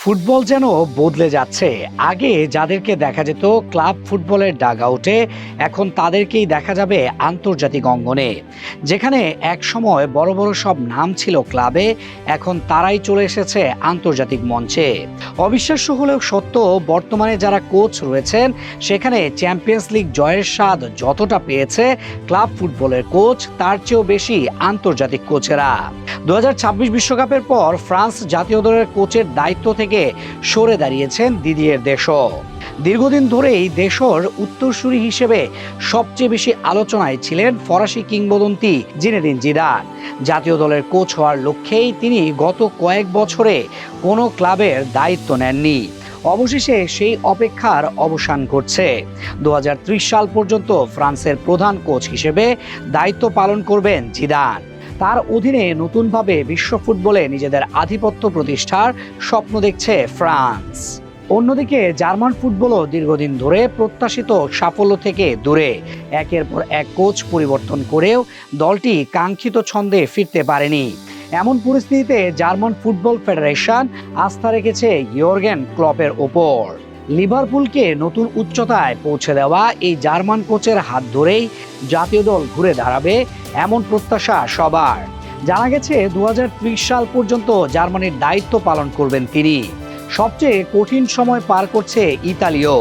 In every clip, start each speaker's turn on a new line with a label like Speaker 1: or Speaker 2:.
Speaker 1: Football যেন বদলে যাচ্ছে। আগে যাদেরকে দেখা যেত ক্লাব ফুটবলের ডাগআউটে, এখন তাদেরকেই দেখা যাবে আন্তর্জাতিক অঙ্গনে। যেখানে একসময় বড় বড় সব নাম ছিল ক্লাবে, এখন তারাই চলে এসেছে আন্তর্জাতিক মঞ্চে। অবিশ্বাস্য হলেও সত্য, বর্তমানে যারা কোচ রয়েছেন সেখানে চ্যাম্পিয়ন্স লিগ জয়ের স্বাদ যতটা পেয়েছে ক্লাব ফুটবলের কোচ, তার চেয়েও বেশি আন্তর্জাতিক কোচেরা। 2026 বিশ্বকাপের পর ফ্রান্স জাতীয় দলের কোচের দায়িত্ব থেকে সরে দাঁড়িয়েছেন দিদিয়ের দেশো। দীর্ঘদিন ধরেই দেশর উত্তরসূরি হিসেবে সবচেয়ে বেশি আলোচনায় ছিলেন ফরাসি কিংবদন্তি জিনেদিন জিদান। জাতীয় দলের কোচ হওয়ার লক্ষ্যেই তিনি গত কয়েক বছরে কোনো ক্লাবের দায়িত্ব নেননি। অবশেষে সেই অপেক্ষার অবসান ঘটছে। 2030 সাল পর্যন্ত ফ্রান্সের প্রধান কোচ হিসেবে দায়িত্ব পালন করবেন জিদান। তার অধীনে নতুনভাবে বিশ্ব ফুটবলে নিজেদের আধিপত্য প্রতিষ্ঠার স্বপ্ন দেখছে ফ্রান্স। অন্যদিকে জার্মান ফুটবলও দীর্ঘদিন ধরে প্রত্যাশিত সাফল্য থেকে দূরে। একের পর এক কোচ পরিবর্তন করেও দলটি কাঙ্ক্ষিত ছন্দে ফিরতে পারেনি। এমন পরিস্থিতিতে জার্মান ফুটবল ফেডারেশন আস্থা রেখেছে ইয়র্গেন ক্লপের ওপর। লিভারপুলকে নতুন উচ্চতায় পৌঁছে দেওয়া এই জার্মান কোচের হাত ধরেই জাতীয় দল ঘুরে দাঁড়াবে, এমন প্রত্যাশা সবার। জানা গেছে 2030 সাল পর্যন্ত জার্মানির দায়িত্ব পালন করবেন তিনি। সবচেয়ে কঠিন সময় পার করছে ইতালিও।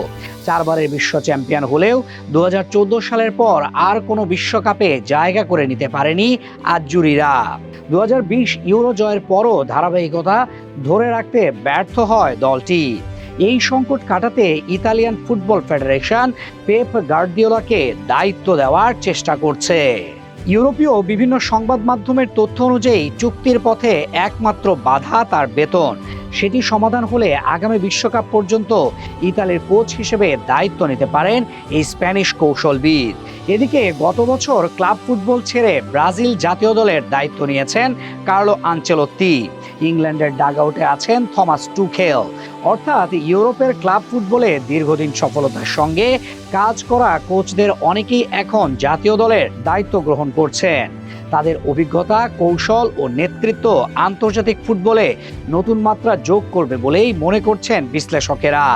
Speaker 1: 4 বারের বিশ্ব চ্যাম্পিয়ন হলেও 2014 সালের পর আর কোনো বিশ্বকাপে জায়গা করে নিতে পারেনি আজ্জুরিরা। 2020 ইউরো জয়ের পরও ধারাবাহিকতা ধরে রাখতে ব্যর্থ হয় দলটি। এই সংকট কাটাতে ইতালিয়ান ফুটবল ফেডারেশন পেপ গার্দিওলাকে দায়িত্ব দেওয়ার চেষ্টা করছে। ইউরোপীয় বিভিন্ন সংবাদ মাধ্যমের তথ্য অনুযায়ী চুক্তির পথে একমাত্র বাধা তার বেতন। সেটি সমাধান হলে আগামী বিশ্বকাপ পর্যন্ত ইতালির কোচ হিসেবে দায়িত্ব নিতে পারেন এই স্প্যানিশ কৌশলবিদ। এদিকে গত বছর ক্লাব ফুটবল ছেড়ে ব্রাজিল জাতীয় দলের দায়িত্ব নিয়েছেন কার্লো আনচেলত্তি। ইংল্যান্ডের ডাগআউটে আছেন থমাস টুখেল। অর্থাৎ ইউরোপের ক্লাব ফুটবলে দীর্ঘদিন সফলতার সঙ্গে কাজ করা কোচদের অনেকেই এখন জাতীয় দলের দায়িত্ব গ্রহণ করছেন। তাদের অভিজ্ঞতা, কৌশল ও নেতৃত্ব আন্তর্জাতিক ফুটবলে নতুন মাত্রা যোগ করবে বলেই মনে করছেন বিশ্লেষকেরা।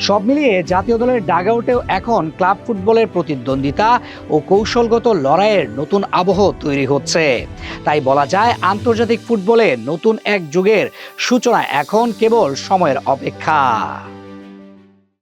Speaker 1: সব মিলিয়ে জাতীয় দলের ডাগআউটেও এখন ক্লাব ফুটবলের প্রতিদ্বন্দ্বিতা ও কৌশলগত লড়াইয়ের নতুন আবহ তৈরি হচ্ছে। তাই বলা যায় আন্তর্জাতিক ফুটবলে নতুন এক যুগের সূচনা এখন কেবল সময়ের অপেক্ষা।